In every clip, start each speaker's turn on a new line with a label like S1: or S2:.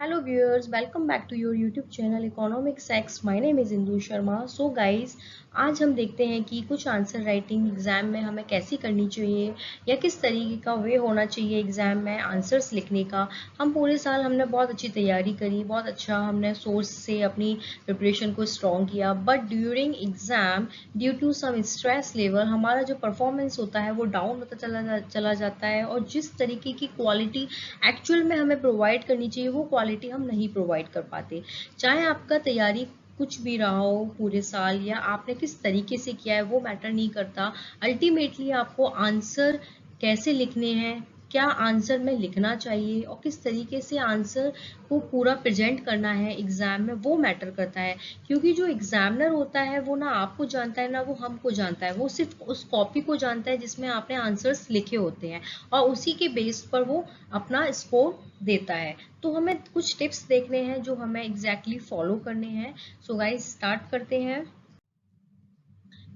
S1: Hello viewers, welcome back to your YouTube channel Economics X. My name is Indu Sharma. So guys, आज हम देखते हैं कि कुछ आंसर राइटिंग एग्जाम में हमें कैसी करनी चाहिए या किस तरीके का वे होना चाहिए एग्जाम में आंसर्स लिखने का। हम पूरे साल हमने बहुत अच्छी तैयारी करी, बहुत अच्छा हमने सोर्स से अपनी प्रिपरेशन को स्ट्रॉन्ग किया, but during exam due to some stress level हमारा जो परफॉर्मेंस होता है वो डाउन होता चला जाता है और जिस तरीके की क्वालिटी एक्चुअल में हमें प्रोवाइड करनी चाहिए वो क्वालिटी हम नहीं प्रोवाइड कर पाते। चाहे आपका तैयारी कुछ भी रहा हो पूरे साल या आपने किस तरीके से किया है वो मैटर नहीं करता। अल्टीमेटली आपको आंसर कैसे लिखने हैं, क्या आंसर में लिखना चाहिए और किस तरीके से आंसर को पूरा प्रेजेंट करना है एग्जाम में वो मैटर करता है। क्योंकि जो एग्जामिनर होता है वो ना आपको जानता है ना वो हमको जानता है, वो सिर्फ उस कॉपी को जानता है जिसमें आपने आंसर्स लिखे होते हैं और उसी के बेस पर वो अपना स्कोर देता है। तो हमें कुछ टिप्स देखने हैं जो हमें एग्जैक्टली फॉलो करने हैं। सो गाइस स्टार्ट करते हैं।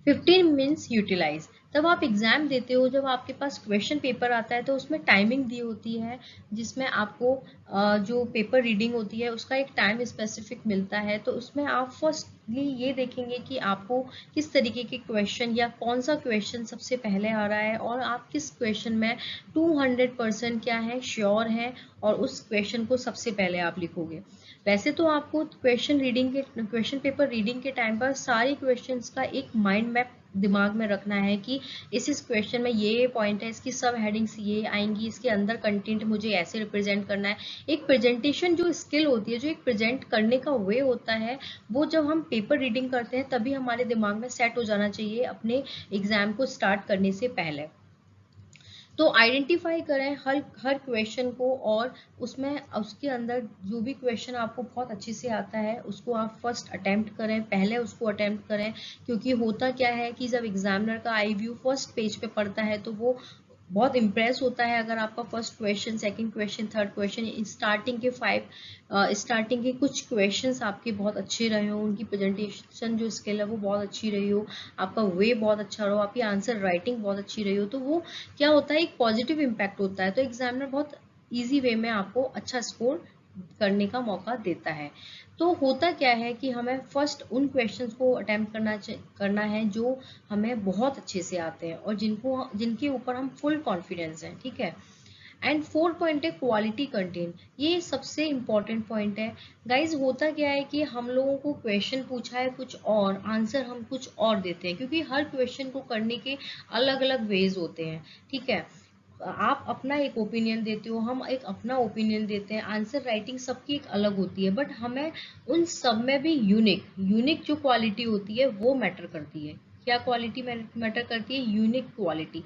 S1: 15 मिनट्स यूटिलाइज। तब आप एग्जाम देते हो, जब आपके पास क्वेश्चन पेपर आता है तो उसमें टाइमिंग दी होती है जिसमें आपको जो पेपर रीडिंग होती है उसका एक टाइम स्पेसिफिक मिलता है। तो उसमें आप फर्स्टली ये देखेंगे कि आपको किस तरीके के क्वेश्चन या कौन सा क्वेश्चन सबसे पहले आ रहा है और आप किस क्वेश्चन में 200% क्या है श्योर है और उस क्वेश्चन को सबसे पहले आप लिखोगे। वैसे तो आपको क्वेश्चन पेपर रीडिंग के टाइम पर सारे क्वेश्चंस का एक माइंड मैप दिमाग में रखना है कि इस क्वेश्चन में ये पॉइंट है, इसकी सब हेडिंग्स ये आएंगी, इसके अंदर कंटेंट मुझे ऐसे रिप्रेजेंट करना है। एक प्रेजेंटेशन जो स्किल होती है, जो एक प्रेजेंट करने का वे होता है, वो जब हम पेपर रीडिंग करते हैं तभी हमारे दिमाग में सेट हो जाना चाहिए अपने एग्जाम को स्टार्ट करने से पहले। तो आइडेंटिफाई करें हर क्वेश्चन को और उसमें उसके अंदर जो भी क्वेश्चन आपको बहुत अच्छे से आता है उसको आप फर्स्ट अटेम्प्ट करें, पहले उसको अटेम्प्ट करें। क्योंकि होता क्या है कि जब एग्जामिनर का आई व्यू फर्स्ट पेज पे पड़ता है तो वो बहुत इम्प्रेस होता है अगर आपका first question, second question, third question, starting के कुछ क्वेश्चंस आपके बहुत अच्छे रहे हो, उनकी प्रेजेंटेशन जो स्किल है वो बहुत अच्छी रही हो, आपका वे बहुत अच्छा रहो, आपकी आंसर राइटिंग बहुत अच्छी रही हो, तो वो क्या होता है एक पॉजिटिव इम्पैक्ट होता है। तो एग्जामिनर बहुत ईजी वे में आपको अच्छा स्कोर करने का मौका देता है। तो होता क्या है कि हमें फर्स्ट उन क्वेश्चंस को अटेम्प्ट करना है जो हमें बहुत अच्छे से आते हैं और जिनके ऊपर हम फुल कॉन्फिडेंस हैं, ठीक है। एंड 4 पॉइंट है क्वालिटी कंटेंट, ये सबसे इंपॉर्टेंट पॉइंट है। गाइज होता क्या है कि हम लोगों को क्वेश्चन पूछा है कुछ और, आंसर हम कुछ और देते हैं क्योंकि हर क्वेश्चन को करने के अलग अलग वेज होते हैं, ठीक है। आप अपना एक ओपिनियन देते हो, हम एक अपना ओपिनियन देते हैं, आंसर राइटिंग सबकी एक अलग होती है, बट हमें उन सब में भी यूनिक जो क्वालिटी होती है वो मैटर करती है। क्या क्वालिटी मैटर करती है? Unique quality.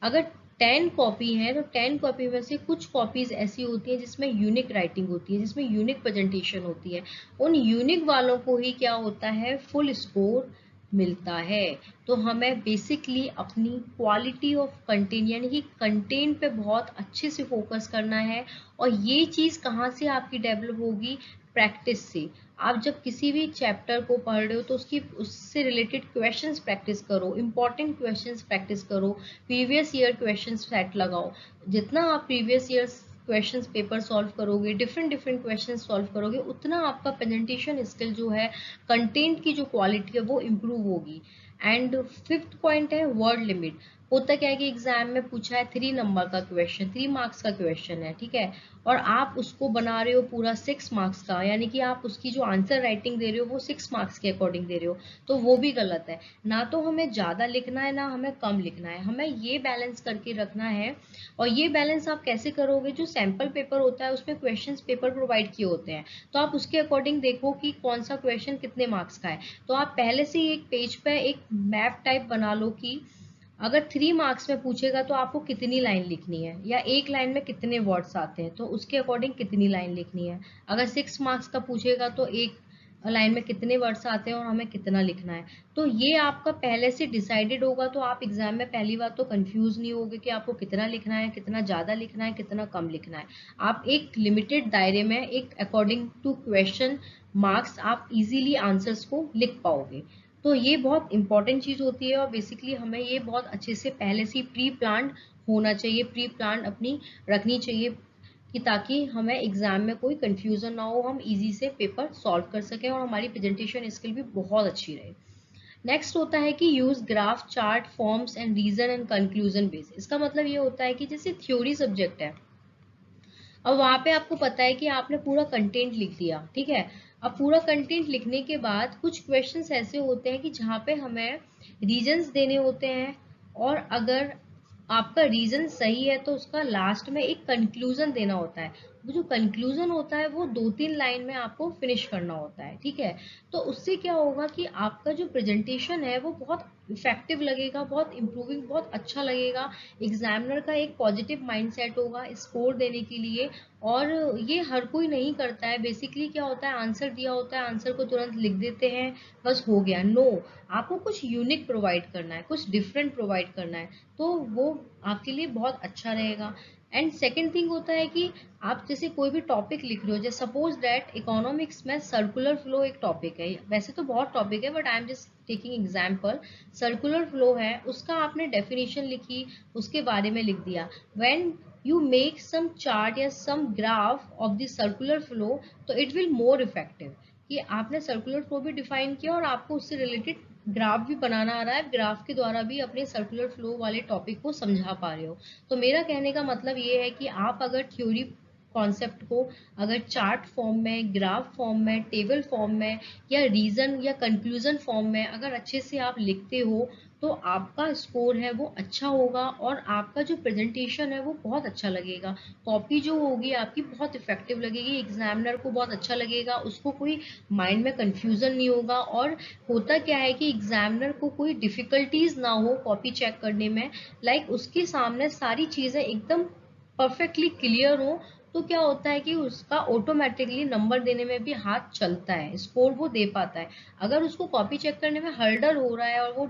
S1: अगर 10 कॉपी है तो 10 कॉपी में से कुछ कॉपीज ऐसी होती है जिसमें यूनिक राइटिंग होती है, जिसमें यूनिक प्रेजेंटेशन होती है। उन यूनिक वालों को ही क्या होता है, फुल स्कोर मिलता है। तो हमें बेसिकली अपनी क्वालिटी ऑफ कंटेंट यानी कि कंटेंट पे बहुत अच्छे से फोकस करना है। और ये चीज़ कहाँ से आपकी डेवलप होगी? प्रैक्टिस से। आप जब किसी भी चैप्टर को पढ़ रहे हो तो उससे रिलेटेड क्वेश्चंस प्रैक्टिस करो, इंपॉर्टेंट क्वेश्चंस प्रैक्टिस करो, प्रीवियस ईयर क्वेश्चंस सेट लगाओ। जितना आप previous year questions paper solve करोगे, डिफरेंट क्वेश्चंस सॉल्व करोगे, उतना आपका प्रेजेंटेशन स्किल जो है, कंटेंट की जो क्वालिटी है वो इम्प्रूव होगी। एंड 5th पॉइंट है वर्ड लिमिट। होता क्या है कि एग्जाम में पूछा है 3 नंबर का क्वेश्चन, 3 मार्क्स का क्वेश्चन है, ठीक है, और आप उसको बना रहे हो पूरा 6 मार्क्स का, यानी कि आप उसकी जो आंसर राइटिंग दे रहे हो वो 6 मार्क्स के अकॉर्डिंग दे रहे हो, तो वो भी गलत है। ना तो हमें ज़्यादा लिखना है ना हमें कम लिखना है, हमें ये बैलेंस करके रखना है। और ये बैलेंस आप कैसे करोगे? जो सैम्पल पेपर होता है उसमें क्वेश्चंस पेपर प्रोवाइड किए होते हैं, तो आप उसके अकॉर्डिंग देखो कि कौन सा क्वेश्चन कितने मार्क्स का है। तो आप पहले से ही एक पेज पे एक मैप टाइप बना लो कि अगर 3 मार्क्स में पूछेगा तो आपको कितनी लाइन लिखनी है, या एक लाइन में कितने वर्ड्स आते हैं तो उसके अकॉर्डिंग कितनी लाइन लिखनी है। अगर 6 मार्क्स का पूछेगा तो एक लाइन में कितने वर्ड्स आते हैं और हमें कितना लिखना है। तो ये आपका पहले से डिसाइडेड होगा तो आप एग्जाम में पहली बार तो कंफ्यूज नहीं होगे कि आपको कितना लिखना है, कितना ज़्यादा लिखना है, कितना कम लिखना है। आप एक लिमिटेड दायरे में एक अकॉर्डिंग टू क्वेश्चन मार्क्स आप इजीली आंसर्स को लिख पाओगे। तो ये बहुत इंपॉर्टेंट चीज़ होती है और बेसिकली हमें ये बहुत अच्छे से पहले से प्री प्लान्ड होना चाहिए, प्री प्लान अपनी रखनी चाहिए कि ताकि हमें एग्जाम में कोई कंफ्यूजन ना हो, हम इजी से पेपर सॉल्व कर सकें और हमारी प्रेजेंटेशन स्किल भी बहुत अच्छी रहे। नेक्स्ट होता है कि use graph, chart, forms and reason and conclusion base. इसका मतलब ये होता है कि जैसे थ्योरी सब्जेक्ट है, अब वहां पे आपको पता है कि आपने पूरा कंटेंट लिख दिया, ठीक है। अब पूरा कंटेंट लिखने के बाद कुछ क्वेश्चंस ऐसे होते हैं कि जहाँ पे हमें रीजंस देने होते हैं, और अगर आपका रीजन सही है तो उसका लास्ट में एक कंक्लूजन देना होता है। वो जो कंक्लूजन होता है वो 2-3 लाइन में आपको फिनिश करना होता है, ठीक है। तो उससे क्या होगा कि आपका जो प्रेजेंटेशन है वो बहुत इफेक्टिव लगेगा, बहुत इम्प्रूविंग, बहुत अच्छा लगेगा। एग्जामिनर का एक पॉजिटिव माइंडसेट होगा स्कोर देने के लिए। और ये हर कोई नहीं करता है। बेसिकली क्या होता है, आंसर दिया होता है, आंसर को तुरंत लिख देते हैं, बस हो गया। नो, आपको कुछ यूनिक प्रोवाइड करना है, कुछ डिफरेंट प्रोवाइड करना है, तो वो आपके लिए बहुत अच्छा रहेगा। एंड सेकेंड थिंग होता है कि आप जैसे कोई भी टॉपिक लिख रहे हो, जैसे सपोज दैट इकोनॉमिक्स में सर्कुलर फ्लो एक टॉपिक है, वैसे तो बहुत टॉपिक है but I am just taking example. Circular flow है, उसका आपने डेफिनेशन लिखी, उसके बारे में लिख दिया। When you make some chart या some graph of the circular flow, तो it will more effective कि आपने सर्कुलर फ्लो भी डिफाइन किया और आपको उससे रिलेटेड ग्राफ भी बनाना आ रहा है, ग्राफ के द्वारा भी अपने सर्कुलर फ्लो वाले टॉपिक को समझा पा रहे हो। तो मेरा कहने का मतलब ये है कि आप अगर थ्योरी कॉन्सेप्ट को अगर चार्ट फॉर्म में, ग्राफ फॉर्म में, टेबल फॉर्म में या रीजन या कंक्लूजन फॉर्म में अगर अच्छे से आप लिखते हो, तो आपका स्कोर है वो अच्छा होगा और आपका जो प्रेजेंटेशन है वो बहुत अच्छा लगेगा। कॉपी जो होगी आपकी बहुत इफेक्टिव लगेगी, एग्जामिनर को बहुत अच्छा लगेगा, उसको कोई माइंड में कंफ्यूजन नहीं होगा। और होता क्या है कि एग्जामिनर को कोई डिफिकल्टीज ना हो कॉपी चेक करने में, लाइक उसके सामने सारी चीजें एकदम परफेक्टली क्लियर हो, तो क्या होता है कि उसका ऑटोमेटिकली नंबर देने में भी हाथ चलता है, स्कोर वो दे पाता है। अगर उसको कॉपी चेक करने में हर्डल हो रहा है और वो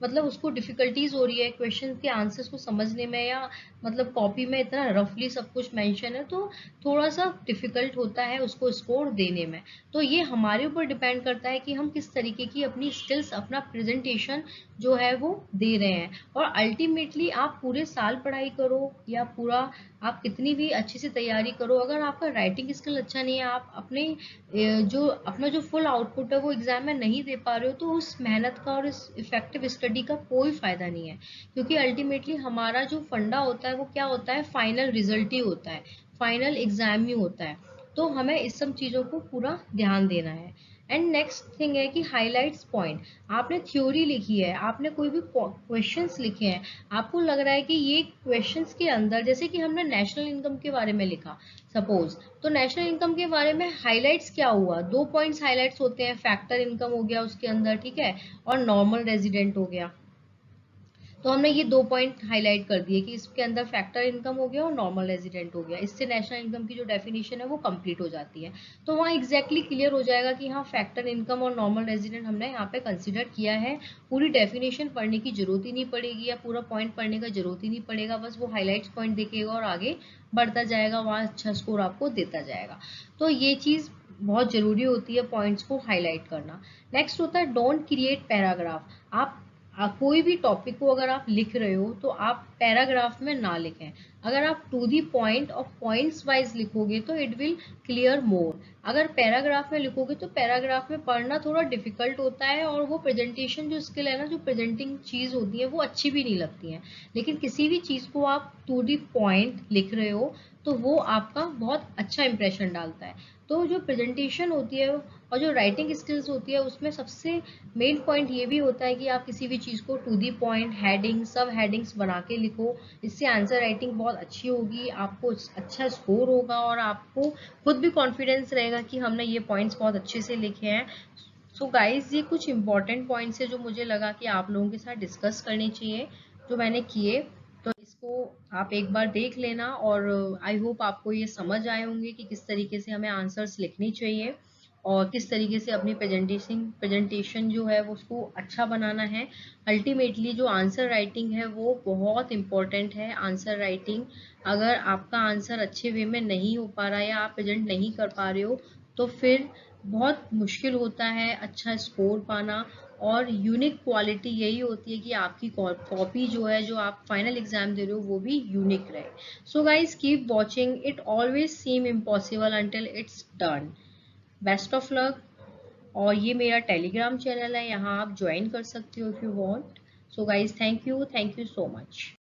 S1: मतलब उसको डिफिकल्टीज हो रही है क्वेश्चन के आंसर्स को समझने में, या मतलब कॉपी में इतना रफली सब कुछ मेंशन है, तो थोड़ा सा डिफिकल्ट होता है उसको स्कोर देने में। तो ये हमारे ऊपर डिपेंड करता है कि हम किस तरीके की अपनी स्किल्स, अपना प्रेजेंटेशन जो है वो दे रहे हैं। और अल्टीमेटली आप पूरे साल पढ़ाई करो या पूरा आप कितनी भी अच्छी से तैयारी करो, अगर आपका राइटिंग स्किल अच्छा नहीं है, आप अपने अपना जो फुल आउटपुट है वो एग्जाम में नहीं दे पा रहे हो, तो उस मेहनत का और इस इफेक्टिव स्टडी का कोई फायदा नहीं है। क्योंकि अल्टीमेटली हमारा जो फंडा होता है वो क्या होता है, फाइनल रिजल्ट ही होता है, फाइनल एग्जाम ही होता है। तो हमें इस सब चीज़ों को पूरा ध्यान देना है। एंड नेक्स्ट थिंग है कि हाईलाइट्स पॉइंट। आपने थ्योरी लिखी है, आपने कोई भी क्वेश्चंस लिखे हैं, आपको लग रहा है कि ये क्वेश्चंस के अंदर, जैसे कि हमने नेशनल इनकम के बारे में लिखा सपोज, तो नेशनल इनकम के बारे में हाईलाइट्स क्या हुआ, 2 पॉइंट्स हाईलाइट्स होते हैं, फैक्टर इनकम हो गया उसके अंदर, ठीक है, और नॉर्मल रेजिडेंट हो गया। तो हमने ये 2 पॉइंट हाईलाइट कर दिए कि इसके अंदर फैक्टर इनकम हो गया और नॉर्मल रेजिडेंट हो गया, इससे नेशनल इनकम की जो डेफिनेशन है वो कंप्लीट हो जाती है। तो वहाँ एग्जैक्टली क्लियर हो जाएगा कि हाँ, फैक्टर इनकम और नॉर्मल रेजिडेंट हमने यहाँ पे कंसिडर किया है। पूरी डेफिनेशन पढ़ने की जरूरत ही नहीं पड़ेगी या पूरा पॉइंट पढ़ने का जरूरत ही नहीं पड़ेगा, बस वो हाईलाइट्स पॉइंट देखेगा और आगे बढ़ता जाएगा, वहाँ अच्छा स्कोर आपको देता जाएगा। तो ये चीज़ बहुत जरूरी होती है, पॉइंट्स को हाईलाइट करना। नेक्स्ट होता है डोंट क्रिएट पैराग्राफ। आप कोई भी टॉपिक को अगर आप लिख रहे हो तो आप पैराग्राफ में ना लिखें। अगर आप टू दी पॉइंट और पॉइंट्स वाइज लिखोगे तो इट विल क्लियर मोर। अगर पैराग्राफ में लिखोगे तो पैराग्राफ में पढ़ना थोड़ा डिफिकल्ट होता है और वो प्रेजेंटेशन जो स्किल है ना, जो प्रेजेंटिंग चीज़ होती है वो अच्छी भी नहीं लगती है। लेकिन किसी भी चीज़ को आप टू दी पॉइंट लिख रहे हो तो वो आपका बहुत अच्छा इंप्रेशन डालता है। तो जो प्रेजेंटेशन होती है और जो राइटिंग स्किल्स होती है उसमें सबसे मेन पॉइंट ये भी होता है कि आप किसी भी चीज़ को टू दी पॉइंट, हेडिंग, सब हेडिंग्स बना के लिखो। इससे आंसर राइटिंग बहुत अच्छी होगी, आपको अच्छा स्कोर होगा और आपको खुद भी कॉन्फिडेंस रहेगा कि हमने ये पॉइंट्स बहुत अच्छे से लिखे हैं। सो गाइज, ये कुछ इंपॉर्टेंट पॉइंट्स है जो मुझे लगा कि आप लोगों के साथ डिस्कस करने चाहिए, जो मैंने किए। तो इसको आप एक बार देख लेना और आई होप आपको ये समझ आए होंगे कि किस तरीके से हमें आंसर्स लिखनी चाहिए और किस तरीके से अपनी प्रेजेंटेशन जो है वो उसको अच्छा बनाना है। अल्टीमेटली जो आंसर राइटिंग है वो बहुत इंपॉर्टेंट है। आंसर राइटिंग, अगर आपका आंसर अच्छे वे में नहीं हो पा रहा है या आप प्रेजेंट नहीं कर पा रहे हो, तो फिर बहुत मुश्किल होता है अच्छा स्कोर पाना। और यूनिक क्वालिटी यही होती है कि आपकी कॉपी जो है, जो आप फाइनल एग्जाम दे रहे हो, वो भी यूनिक रहे। So guys keep watching, it always seem impossible until it's done. Best of luck. और ये मेरा टेलीग्राम चैनल है, यहाँ आप ज्वाइन कर सकते हो if you want. So guys thank you so much.